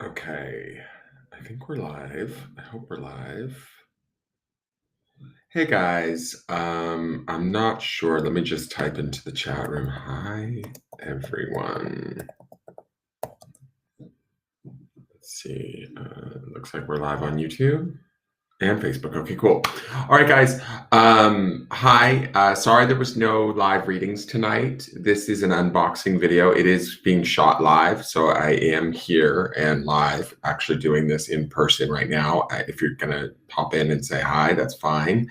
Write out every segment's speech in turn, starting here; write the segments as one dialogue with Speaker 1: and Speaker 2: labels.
Speaker 1: Okay, I think we're live. I hope we're live. Hey guys, I'm not sure. Let me just type into the chat room. Hi, everyone. Let's see. Looks like we're live on YouTube and Facebook. Okay, cool. All right, guys. Hi. Sorry there was no live readings tonight. This is an unboxing video. It is being shot live, so I am here and live, actually doing this in person right now. If you're gonna pop in and say hi, that's fine.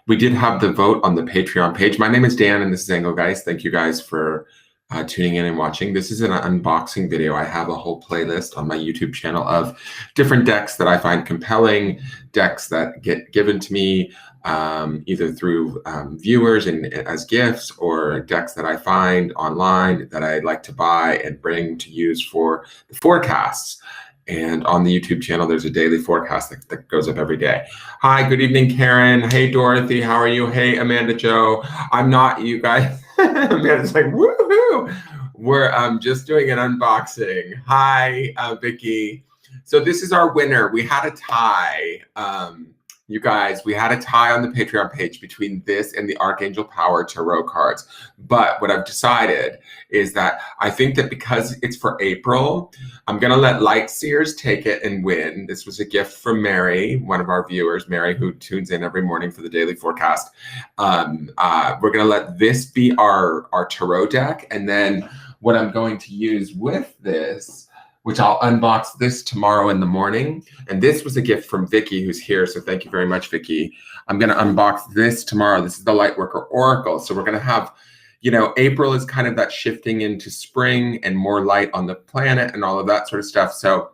Speaker 1: We did have the vote on the Patreon page. My name is Dan, and this is Angle Guys. Thank you guys for tuning in and watching. This is an unboxing video. I have a whole playlist on my YouTube channel of different decks that I find compelling, decks that get given to me either through viewers and as gifts, or decks that I find online that I like to buy and bring to use for the forecasts. And on the YouTube channel, there's a daily forecast that goes up every day. Hi, good evening, Karen. Hey, Dorothy, how are you? Hey, Amanda Jo. I'm not, you guys. Amanda's like, woohoo. We're just doing an unboxing. Hi, Vicky. So this is our winner. We had a tie. You guys, we had a tie on the Patreon page between this and the Archangel Power Tarot cards. But what I've decided is that I think that because it's for April, I'm going to let Light Seers take it and win. This was a gift from Mary, one of our viewers, Mary, who tunes in every morning for the daily forecast. We're going to let this be our tarot deck. And then what I'm going to use with this, which I'll unbox this tomorrow in the morning. And this was a gift from Vicky, who's here. So thank you very much, Vicky. I'm going to unbox this tomorrow. This is the Lightworker Oracle. So we're going to have, you know, April is kind of that shifting into spring and more light on the planet and all of that sort of stuff. So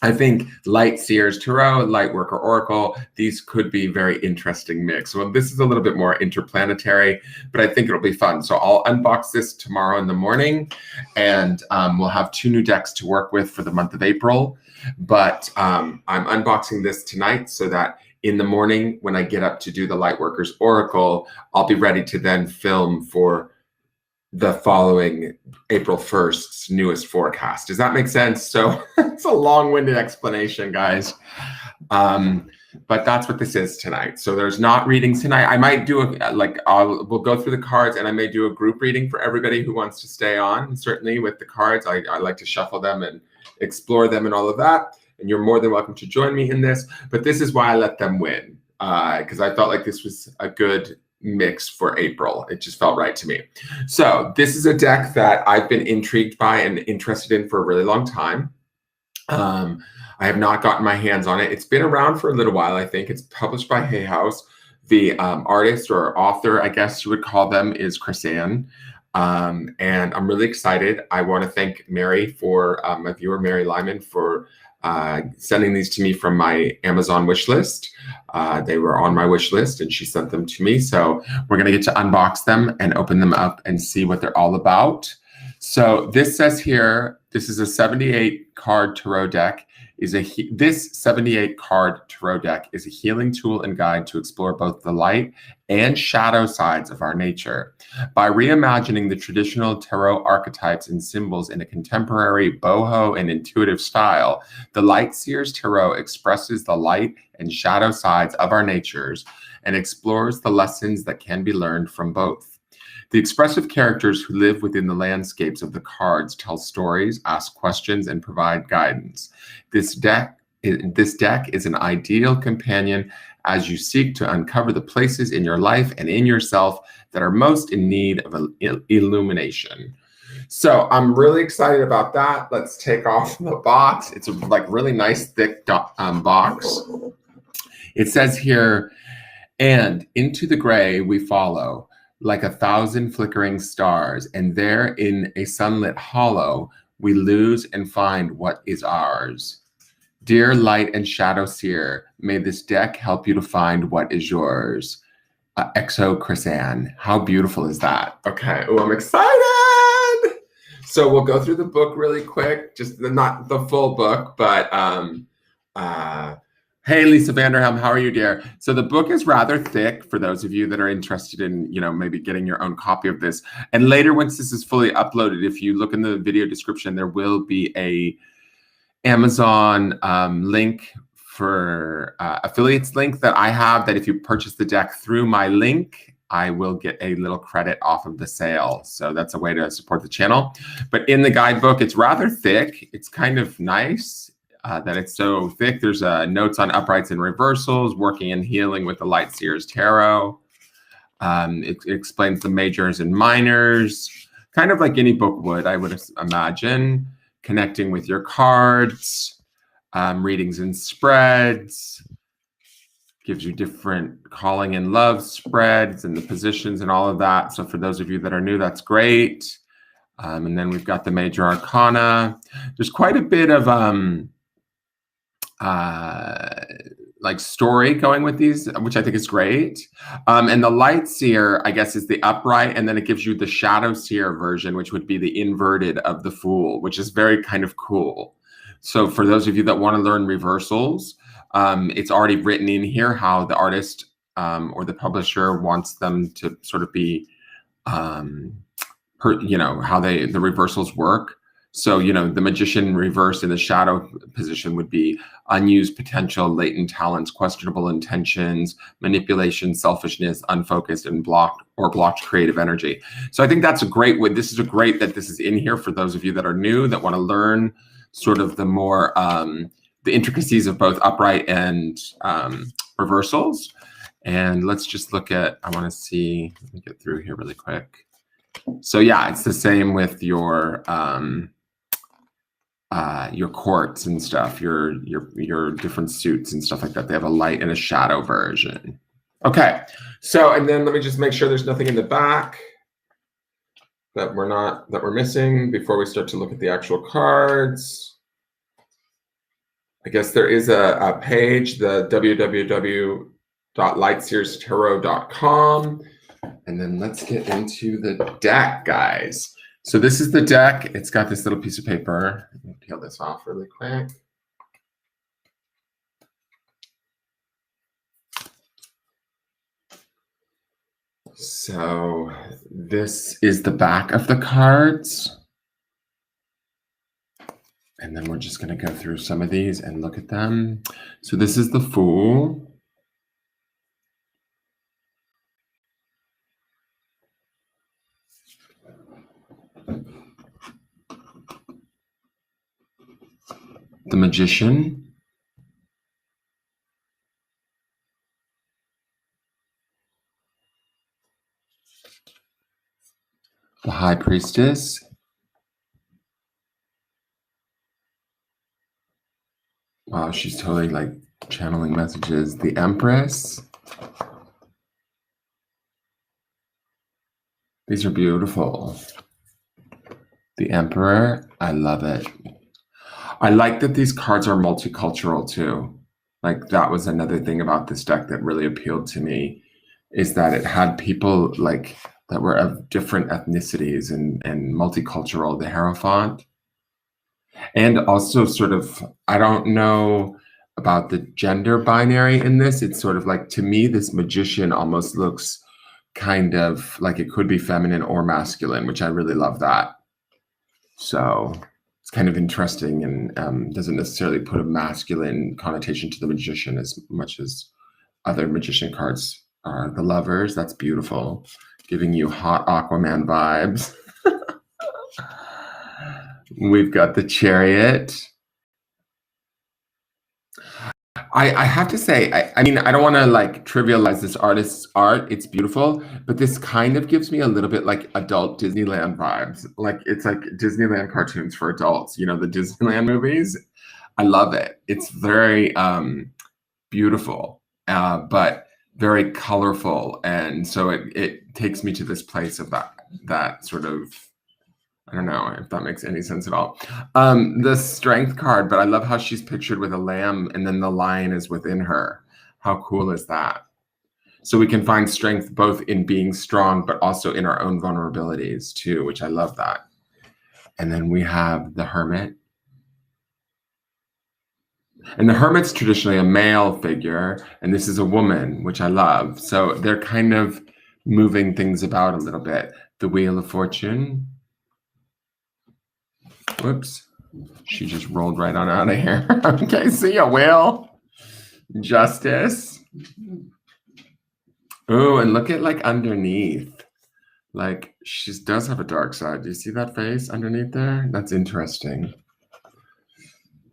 Speaker 1: I think Light Seers Tarot, Lightworker Oracle, these could be very interesting mix. Well, this is a little bit more interplanetary, but I think it'll be fun. So I'll unbox this tomorrow in the morning, and we'll have 2 new decks to work with for the month of April. But I'm unboxing this tonight so that in the morning when I get up to do the Lightworkers Oracle, I'll be ready to then film for the following April 1st's newest forecast. Does that make sense? So it's a long-winded explanation, guys. But that's what this is tonight. So there's not readings tonight. I might do we'll go through the cards, and I may do a group reading for everybody who wants to stay on. Certainly with the cards, I like to shuffle them and explore them and all of that. And you're more than welcome to join me in this. But this is why I let them win, because I felt like this was a good mix for April. It just felt right to me. So this is a deck that I've been intrigued by and interested in for a really long time. I have not gotten my hands on it. It's been around for a little while. I think it's published by Hay House. The artist or author, I guess you would call them, is Chrysan. And I'm really excited. I want to thank Mary for my viewer, Mary Lyman, for sending these to me from my Amazon wish list. They were on my wish list and she sent them to me. So we're going to get to unbox them and open them up and see what they're all about. So this says here, this is a 78 card tarot deck. This 78 card tarot deck is a healing tool and guide to explore both the light and shadow sides of our nature. By reimagining the traditional tarot archetypes and symbols in a contemporary boho and intuitive style, the Light Seers Tarot expresses the light and shadow sides of our natures and explores the lessons that can be learned from both. The expressive characters who live within the landscapes of the cards tell stories, ask questions, and provide guidance. This deck is an ideal companion as you seek to uncover the places in your life and in yourself that are most in need of illumination. So I'm really excited about that. Let's take off the box. It's a really nice thick box. It says here, and into the gray we follow, like 1,000 flickering stars, and there in a sunlit hollow, we lose and find what is ours. Dear light and shadow seer, may this deck help you to find what is yours. Exo Chrysan. How beautiful is that? Okay, oh, I'm excited. So we'll go through the book really quick, just not the full book, but hey, Lisa Vanderhelm, how are you, dear? So the book is rather thick for those of you that are interested in, maybe getting your own copy of this. And later, once this is fully uploaded, if you look in the video description, there will be Amazon link for affiliates link that I have, that if you purchase the deck through my link, I will get a little credit off of the sale. So that's a way to support the channel. But in the guidebook, it's rather thick. It's kind of nice that it's so thick. There's notes on uprights and reversals, working and healing with the Light Seers Tarot. It explains the majors and minors, kind of like any book would, I would imagine. Connecting with your cards, readings and spreads, gives you different calling and love spreads and the positions and all of that. So for those of you that are new, that's great. And then we've got the major arcana. There's quite a bit of like story going with these, which I think is great. And the light seer, I guess, is the upright, and then it gives you the shadow seer version, which would be the inverted of the fool, which is very kind of cool. So for those of you that want to learn reversals, it's already written in here how the artist or the publisher wants them to sort of be, how the reversals work. So, the magician reversed in the shadow position would be unused potential, latent talents, questionable intentions, manipulation, selfishness, unfocused, and blocked creative energy. So I think that's a great way. This is great that this is in here for those of you that are new, that want to learn sort of the more, the intricacies of both upright and reversals. And let's just look at, I want to see, let me get through here really quick. So yeah, it's the same with your courts and stuff, your different suits and stuff like that. They have a light and a shadow version. Okay, so and then let me just make sure there's nothing in the back that we're missing before we start to look at the actual cards. I guess there is a page, the www.lightseerstarot.com. And then let's get into the deck, guys. So this is the deck. It's got this little piece of paper. Let me peel this off really quick. So this is the back of the cards. And then we're just going to go through some of these and look at them. So this is the Fool. The Magician. The High Priestess. Wow, she's totally like channeling messages. The Empress. These are beautiful. The Emperor, I love it. I like that these cards are multicultural too. Like that was another thing about this deck that really appealed to me, is that it had people like that were of different ethnicities and multicultural, the Hierophant. And also sort of, I don't know about the gender binary in this. It's sort of like, to me, this magician almost looks kind of like it could be feminine or masculine, which I really love that. So it's kind of interesting and doesn't necessarily put a masculine connotation to the magician as much as other magician cards are. The Lovers, that's beautiful, giving you hot Aquaman vibes. We've got the Chariot. I have to say, I mean, I don't want to like trivialize this artist's art. It's beautiful, but this kind of gives me a little bit like adult Disneyland vibes. Like it's like Disneyland cartoons for adults, the Disneyland movies. I love it. It's very beautiful, but very colorful. And so it takes me to this place of that sort of, I don't know if that makes any sense at all. The Strength card, but I love how she's pictured with a lamb and then the lion is within her. How cool is that? So we can find strength both in being strong, but also in our own vulnerabilities too, which I love that. And then we have the Hermit. And the Hermit's traditionally a male figure, and this is a woman, which I love. So they're kind of moving things about a little bit. The Wheel of Fortune. Whoops. She just rolled right on out of here. Okay, see ya, Will. Justice. Oh, and look at like underneath. Like she does have a dark side. Do you see that face underneath there? That's interesting.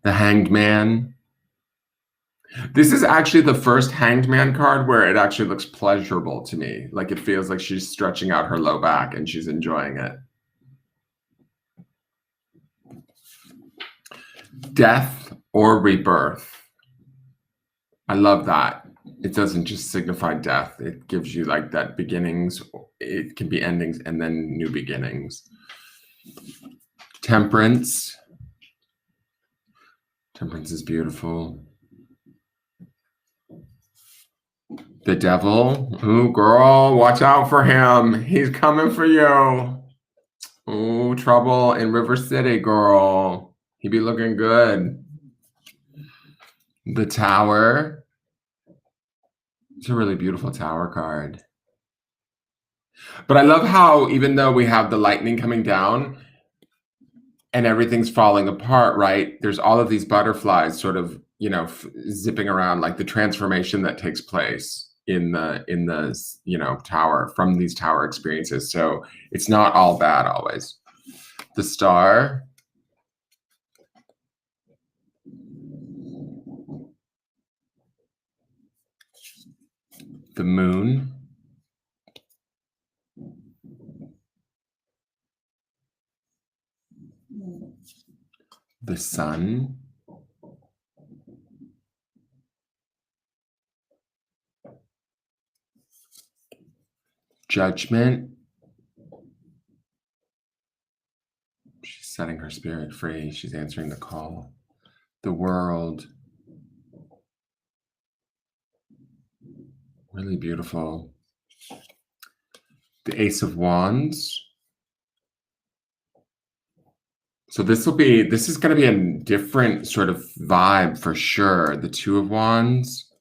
Speaker 1: The Hanged Man. This is actually the first Hanged Man card where it actually looks pleasurable to me. Like it feels like she's stretching out her low back and she's enjoying it. Death or rebirth. I love that. It doesn't just signify death. It gives you like that beginnings. It can be endings and then new beginnings. Temperance. Temperance is beautiful. The Devil. Ooh, girl, watch out for him. He's coming for you. Ooh, trouble in River City, girl. He be looking good. The Tower. It's a really beautiful Tower card. But I love how even though we have the lightning coming down and everything's falling apart, right? There's all of these butterflies sort of, you know, zipping around, like the transformation that takes place in the you know, tower from these tower experiences. So it's not all bad always. The Star. The Moon. The Sun. Judgment. She's setting her spirit free. She's answering the call. The World. Really beautiful. The Ace of Wands. So this is going to be a different sort of vibe for sure. The Two of Wands.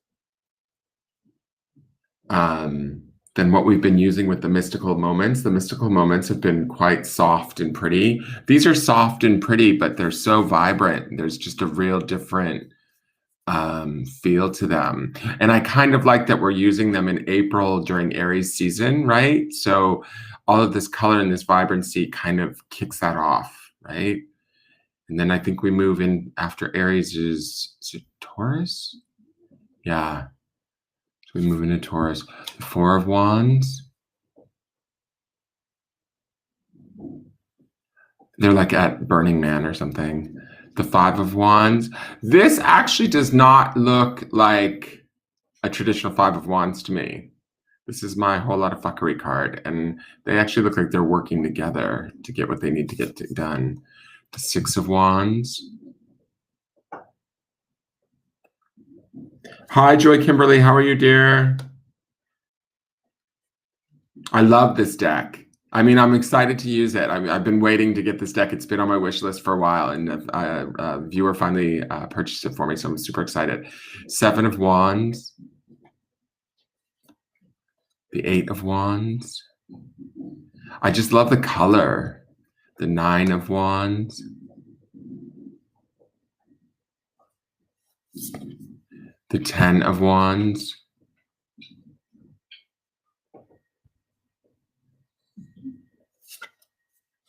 Speaker 1: Than what we've been using with the mystical moments. The mystical moments have been quite soft and pretty. These are soft and pretty, but they're so vibrant. There's just a real different feel to them. And I kind of like that we're using them in April during Aries season, right? So all of this color and this vibrancy kind of kicks that off, right? And then I think we move in after Aries is it Taurus? Yeah. So we move into Taurus. The Four of Wands. They're like at Burning Man or something. The Five of Wands. This actually does not look like a traditional Five of Wands to me. This is my whole lot of fuckery card. And they actually look like they're working together to get what they need to get done. The Six of Wands. Hi, Joy Kimberly. How are you, dear? I love this deck. I mean, I'm excited to use it. I've been waiting to get this deck. It's been on my wish list for a while, and a viewer finally purchased it for me, so I'm super excited. Seven of Wands. The Eight of Wands. I just love the color. The Nine of Wands. The Ten of Wands.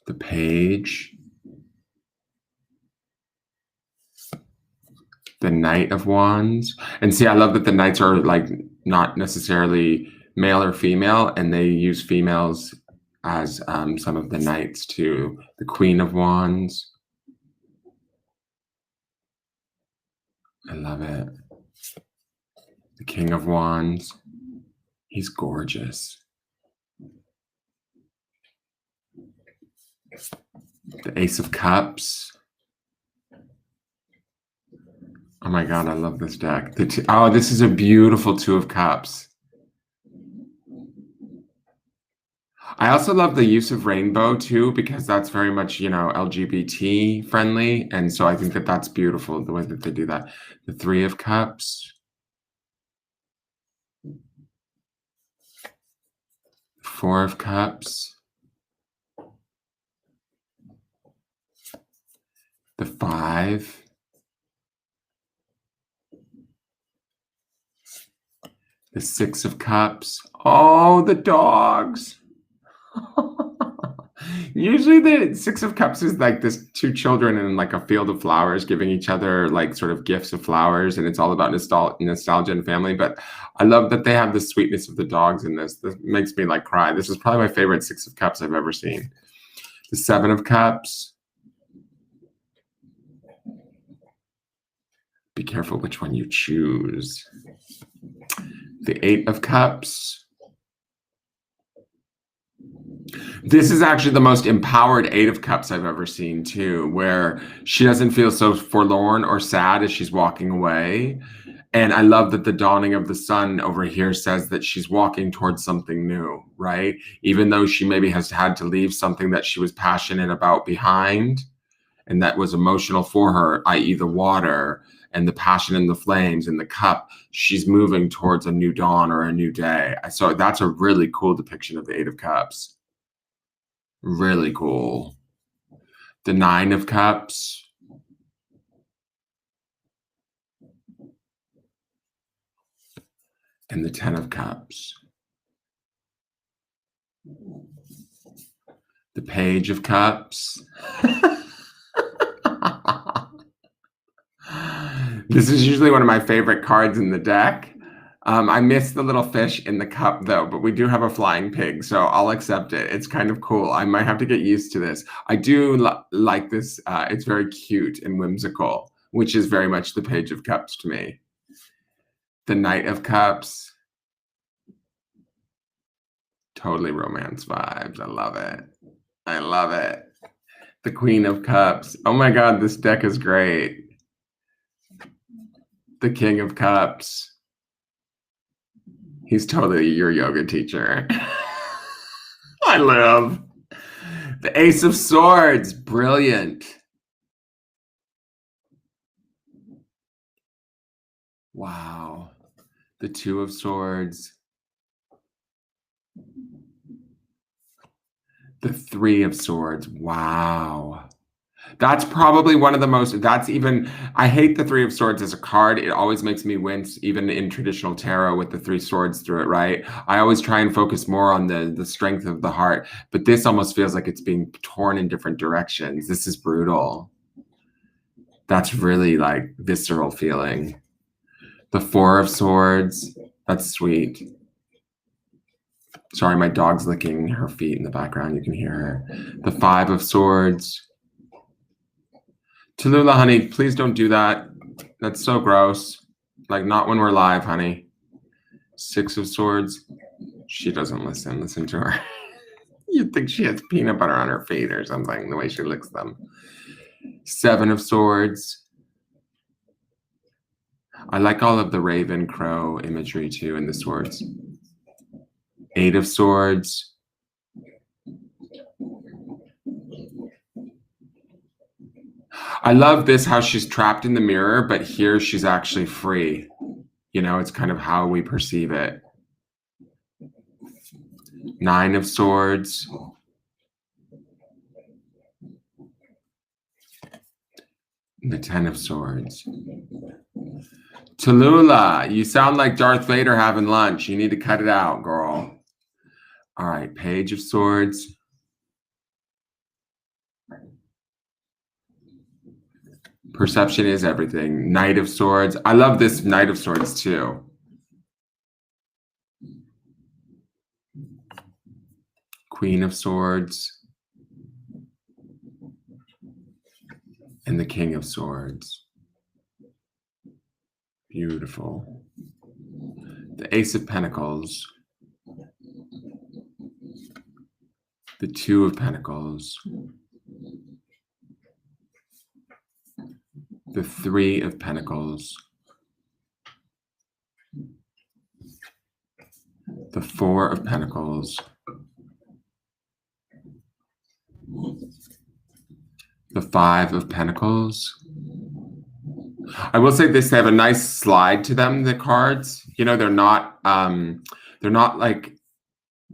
Speaker 1: The Page. The Knight of Wands. And see, I love that the Knights are like not necessarily male or female, and they use females as some of the Knights too. The Queen of Wands. I love it. The King of Wands. He's gorgeous. The Ace of Cups. Oh my God, I love this deck. Oh, this is a beautiful Two of Cups. I also love the use of rainbow too, because that's very much, you know, LGBT friendly. And so I think that that's beautiful, the way that they do that. The Three of Cups. Four of Cups. the 5, the 6 of Cups. Oh, the dogs. Usually the 6 of Cups is like this 2 children in like a field of flowers giving each other like sort of gifts of flowers, and it's all about nostalgia and family. But I love that they have the sweetness of the dogs in this. This makes me like cry. This is probably my favorite 6 of Cups I've ever seen. The 7 of Cups. Be careful which one you choose. The 8 of Cups. This is actually the most empowered 8 of Cups I've ever seen too, where she doesn't feel so forlorn or sad as she's walking away. And I love that the dawning of the sun over here says that she's walking towards something new, right? Even though she maybe has had to leave something that she was passionate about behind and that was emotional for her, i.e. the water and the passion and the flames and the cup, she's moving towards a new dawn or a new day. So that's a really cool depiction of the 8 of Cups. Really cool. The 9 of Cups. And the 10 of Cups. The Page of Cups. This is usually one of my favorite cards in the deck. I miss the little fish in the cup though, but we do have a flying pig, so I'll accept it. It's kind of cool. I might have to get used to this. I do like this. It's very cute and whimsical, which is very much the Page of Cups to me. The Knight of Cups. Totally romance vibes. I love it. I love it. The Queen of Cups. Oh my God, this deck is great. The King of Cups. He's totally your yoga teacher. I live. The Ace of Swords. Brilliant. Wow. The 2 of Swords. The 3 of Swords. Wow. That's probably one of the most, I hate the 3 of Swords as a card. It always makes me wince, even in traditional tarot with the 3 swords through it, right? I always try and focus more on the strength of the heart, but this almost feels like it's being torn in different directions. This is brutal. That's really like visceral feeling. The 4 of Swords. That's sweet. Sorry, my dog's licking her feet in the background. You can hear her. The 5 of Swords. Tallulah, honey, please don't do that. That's so gross. Like, not when we're live, honey. 6 of Swords. She doesn't listen. Listen to her. You'd think she has peanut butter on her feet or something, the way she licks them. 7 of Swords. I like all of the raven crow imagery too in the swords. 8 of Swords. I love this, how she's trapped in the mirror, but here she's actually free. You know, it's kind of how we perceive it. 9 of Swords. The 10 of Swords. Tallulah, you sound like Darth Vader having lunch. You need to cut it out, girl. All right, Page of Swords. Perception is everything. Knight of Swords. I love this Knight of Swords too. Queen of Swords. And the King of Swords. Beautiful. The Ace of Pentacles. The 2 of Pentacles. The 3 of Pentacles. The 4 of Pentacles. The 5 of Pentacles. I will say this, they have a nice slide to them, the cards. You know, they're not like,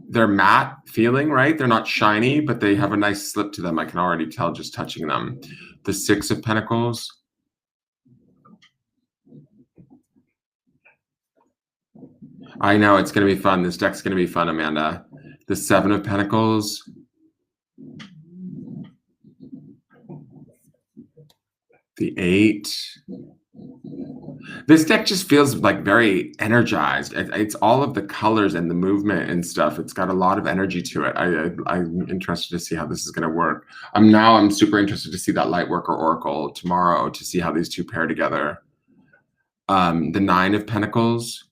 Speaker 1: they're matte feeling, right? They're not shiny, but they have a nice slip to them. I can already tell just touching them. The 6 of Pentacles. I know it's going to be fun. This deck's going to be fun, Amanda. The 7 of Pentacles. The 8. This deck just feels like very energized. It's all of the colors and the movement and stuff. It's got a lot of energy to it. I'm interested to see how this is going to work. I'm super interested to see that Lightworker Oracle tomorrow to see how these two pair together. The 9 of Pentacles.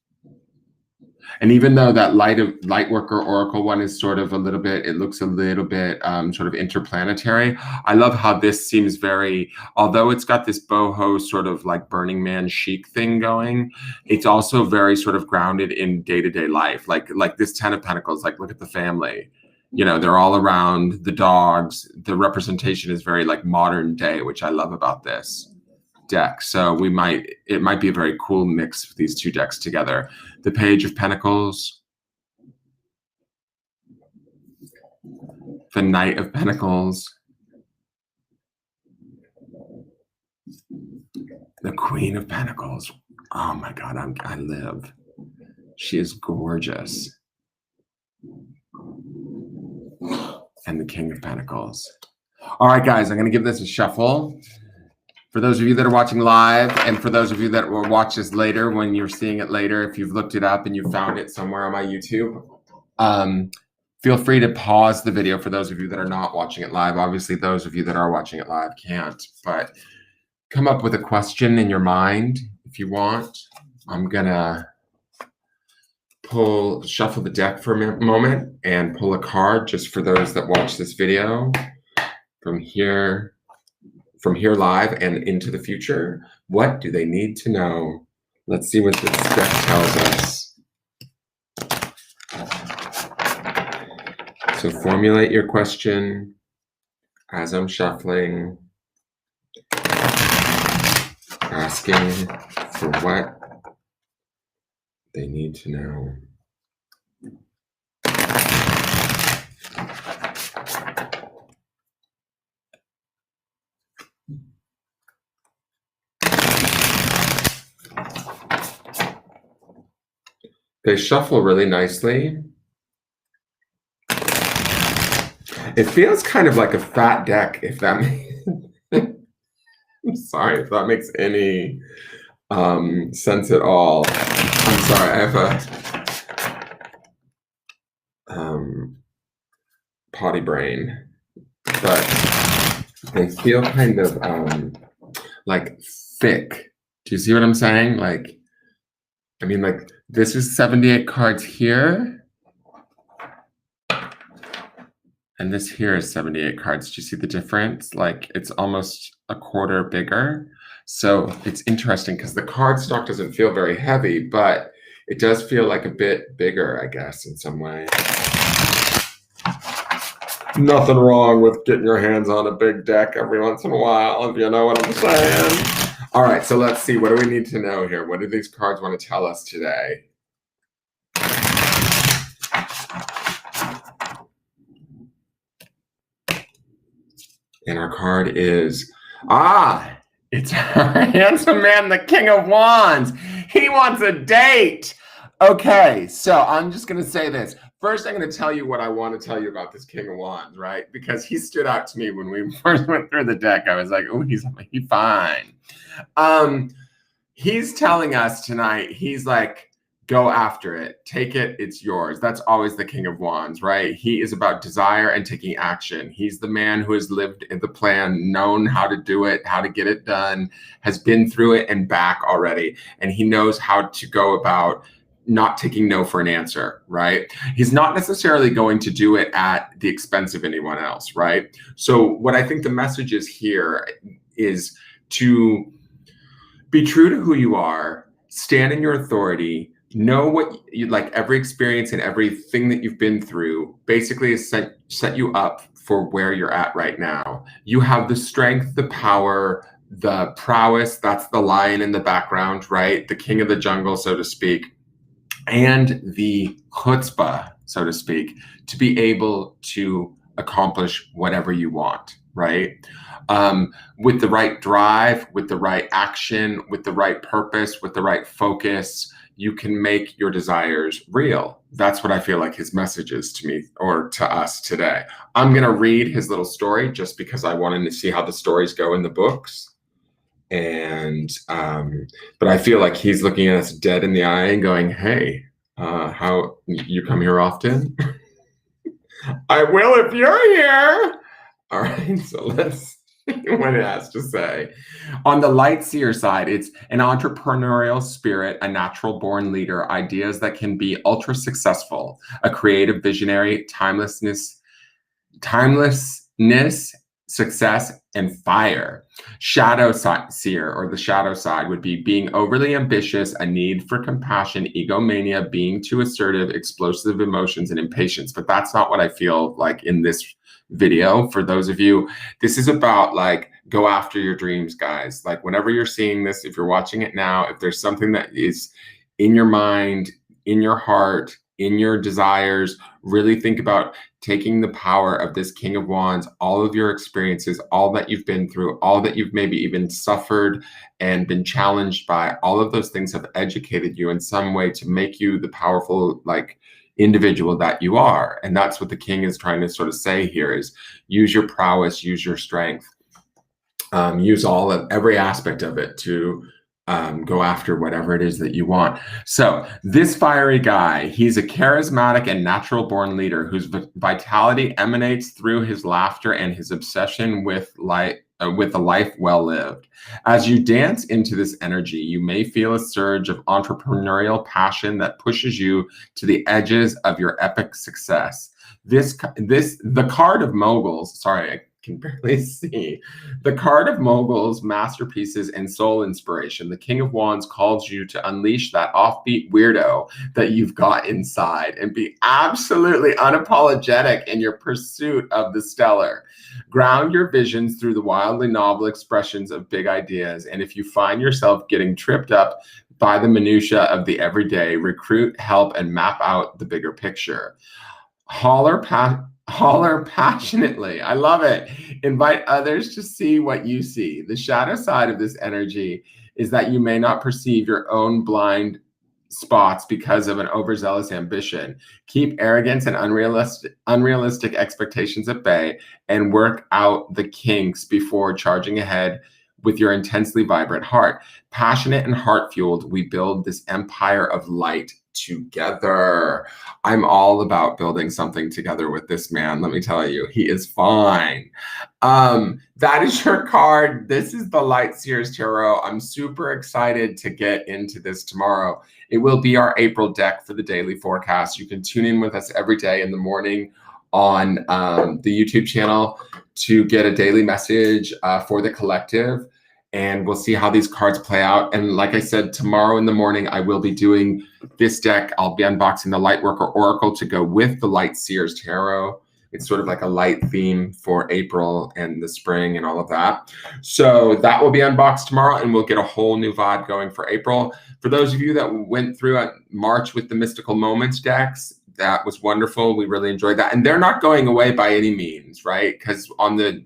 Speaker 1: And even though that Lightworker Oracle one is sort of a little bit, it looks a little bit sort of interplanetary. I love how this seems very, although it's got this boho sort of like Burning Man chic thing going, it's also very sort of grounded in day-to-day life. Like this 10 of Pentacles, like look at the family. You know, they're all around, the dogs. The representation is very like modern day, which I love about this deck. So it might be a very cool mix of these two decks together. The Page of Pentacles, the Knight of Pentacles, the Queen of Pentacles. Oh my God, I live. She is gorgeous. And the King of Pentacles. All right, guys, I'm going to give this a shuffle. For those of you that are watching live, and for those of you that will watch this later, when you're seeing it later, if you've looked it up and you found it somewhere on my YouTube, feel free to pause the video for those of you that are not watching it live. Obviously, those of you that are watching it live can't, but come up with a question in your mind if you want. I'm going to shuffle the deck for a moment and pull a card just for those that watch this video from here live and into the future. What do they need to know? Let's see what this deck tells us. So formulate your question as I'm shuffling, asking for what they need to know. They shuffle really nicely. It feels kind of like a fat deck, if that makes I'm sorry if that makes any sense at all. I'm sorry, I have a potty brain, but they feel kind of like thick. Do you see what I'm saying? Like, I mean, like this is 78 cards here. And this here is 78 cards. Do you see the difference? Like it's almost a quarter bigger. So it's interesting because the card stock doesn't feel very heavy, but it does feel like a bit bigger, I guess, in some way. Nothing wrong with getting your hands on a big deck every once in a while, if you know what I'm saying. All right, so let's see. What do we need to know here? What do these cards want to tell us today? And our card is, it's our handsome man, the King of Wands. He wants a date. Okay, so I'm just going to say this. First, I'm going to tell you what I want to tell you about this King of Wands, right? Because he stood out to me when we first went through the deck. I was like, oh, he's fine. He's telling us tonight, he's like, go after it. Take it. It's yours. That's always the King of Wands, right? He is about desire and taking action. He's the man who has lived in the plan, known how to do it, how to get it done, has been through it and back already. And he knows how to go about not taking no for an answer, right? He's not necessarily going to do it at the expense of anyone else, right? So what I think the message is here is to be true to who you are, stand in your authority, know what you like. Every experience and everything that you've been through basically is set you up for where you're at right now. You have the strength, the power, the prowess. That's the lion in the background, right? The king of the jungle, so to speak, and the chutzpah, so to speak, to be able to accomplish whatever you want, right? With the right drive, with the right action, with the right purpose, with the right focus, you can make your desires real. That's what I feel like his message is to me or to us today. I'm going to read his little story just because I wanted to see how the stories go in the books. And but I feel like he's looking at us dead in the eye and going, hey, how you come here often? I will if you're here. All right, so let's see what it has to say. On the light seer side, it's an entrepreneurial spirit, a natural born leader, ideas that can be ultra successful, a creative visionary, timelessness, success, and fire. Shadow seer, or the shadow side, would be being overly ambitious, a need for compassion, egomania, being too assertive, explosive emotions, and impatience. But that's not what I feel like in this video. For those of you, this is about like go after your dreams, guys. Like whenever you're seeing this, if you're watching it now, if there's something that is in your mind, in your heart, in your desires, really think about taking the power of this King of Wands, all of your experiences, all that you've been through, all that you've maybe even suffered and been challenged by, all of those things have educated you in some way to make you the powerful, like, individual that you are. And that's what the King is trying to sort of say here is use your prowess, use your strength, use every aspect of it to go after whatever it is that you want. So this fiery guy, he's a charismatic and natural born leader whose vitality emanates through his laughter and his obsession with a life well lived. As you dance into this energy, you may feel a surge of entrepreneurial passion that pushes you to the edges of your epic success. The card of moguls, sorry, I can barely see. The card of moguls, masterpieces, and soul inspiration. The King of Wands calls you to unleash that offbeat weirdo that you've got inside and be absolutely unapologetic in your pursuit of the stellar. Ground your visions through the wildly novel expressions of big ideas. And if you find yourself getting tripped up by the minutia of the everyday, recruit, help, and map out the bigger picture. Holler passionately. I love it. Invite others to see what you see. The shadow side of this energy is that you may not perceive your own blind spots because of an overzealous ambition. Keep arrogance and unrealistic expectations at bay and work out the kinks before charging ahead with your intensely vibrant heart. Passionate and heart-fueled, we build this empire of light together. I'm all about building something together with this man. Let me tell you, he is fine. That is your card. This is the Light Seers Tarot. I'm super excited to get into this tomorrow. It will be our April deck for the daily forecast. You can tune in with us every day in the morning on the YouTube channel to get a daily message for the collective. And we'll see how these cards play out. And like I said, tomorrow in the morning, I will be doing this deck. I'll be unboxing the Lightworker Oracle to go with the Light Seers Tarot. It's sort of like a light theme for April and the spring and all of that. So that will be unboxed tomorrow, and we'll get a whole new vibe going for April. For those of you that went through March with the Mystical Moments decks, that was wonderful. We really enjoyed that. And they're not going away by any means, right? Because on the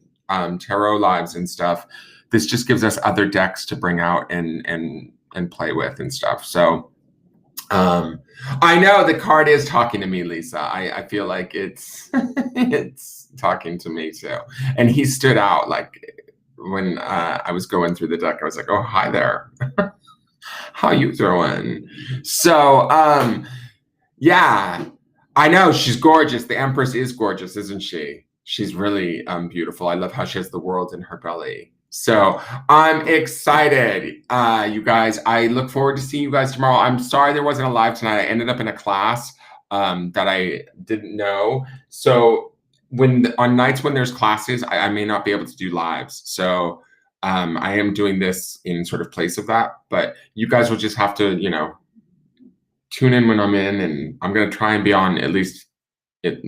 Speaker 1: tarot lives and stuff, this just gives us other decks to bring out and play with and stuff. So I know the card is talking to me, Lisa. I feel like it's it's talking to me too. And he stood out like when I was going through the deck. I was like, oh, hi there. How you doing? So yeah, I know she's gorgeous. The Empress is gorgeous, isn't she? She's really beautiful. I love how she has the world in her belly. So I'm excited, you guys. I look forward to seeing you guys tomorrow. I'm sorry there wasn't a live tonight. I ended up in a class that I didn't know. So on nights when there's classes, I may not be able to do lives. So I am doing this in sort of place of that. But you guys will just have to, tune in when I'm in, and I'm going to try and be on at least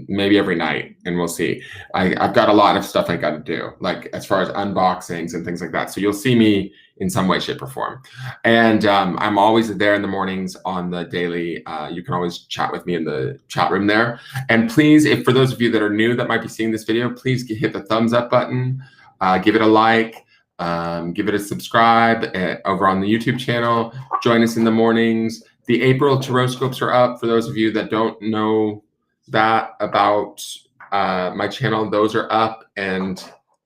Speaker 1: maybe every night, and we'll see. I've got a lot of stuff I got to do, like as far as unboxings and things like that. So you'll see me in some way, shape, or form. And I'm always there in the mornings on the daily. You can always chat with me in the chat room there. And please, if for those of you that are new that might be seeing this video, please hit the thumbs up button, give it a like, give it a subscribe over on the YouTube channel. Join us in the mornings. The April Tauroscopes are up. For those of you that don't know that about my channel, those are up and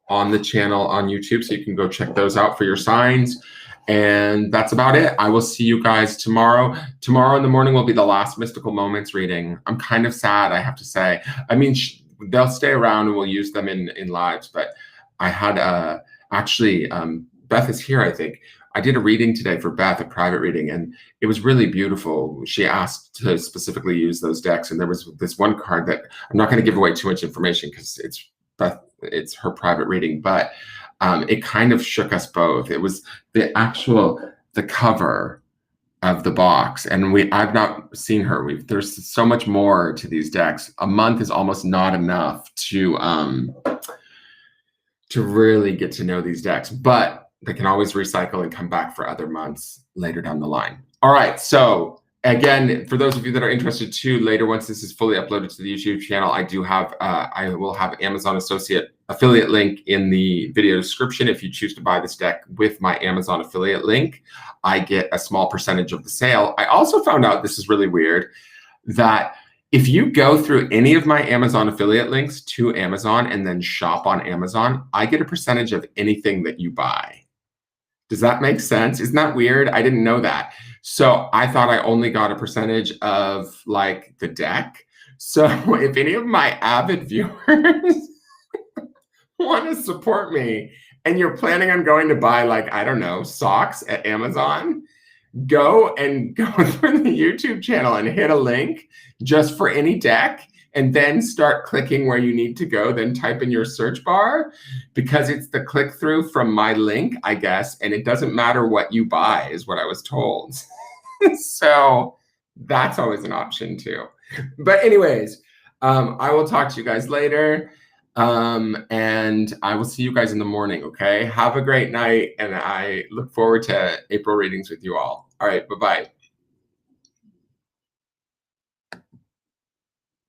Speaker 1: on the channel on YouTube, so you can go check those out for your signs. And that's about it. I will see you guys tomorrow. Tomorrow in the morning will be the last Mystical Moments reading. I'm kind of sad, I have to say. I mean, they'll stay around and we'll use them in lives, but I had actually, Beth is here, I think. I did a reading today for Beth, a private reading, and it was really beautiful. She asked to specifically use those decks, and there was this one card that I'm not going to give away too much information because it's her private reading, but it kind of shook us both. It was the cover of the box, and I've not seen her. There's so much more to these decks. A month is almost not enough to really get to know these decks, but they can always recycle and come back for other months later down the line. All right, so again, for those of you that are interested too, later once this is fully uploaded to the YouTube channel, I will have Amazon affiliate link in the video description. If you choose to buy this deck with my Amazon affiliate link, I get a small percentage of the sale. I also found out, this is really weird, that if you go through any of my Amazon affiliate links to Amazon and then shop on Amazon, I get a percentage of anything that you buy. Does that make sense? Isn't that weird? I didn't know that. So I thought I only got a percentage of like the deck. So if any of my avid viewers want to support me and you're planning on going to buy, like, I don't know, socks at Amazon, go through the YouTube channel and hit a link just for any deck, and then start clicking where you need to go, then type in your search bar, because it's the click through from my link, I guess, and it doesn't matter what you buy is what I was told. So that's always an option too. But anyways, I will talk to you guys later, and I will see you guys in the morning, okay? Have a great night, and I look forward to April readings with you all. All right, bye-bye.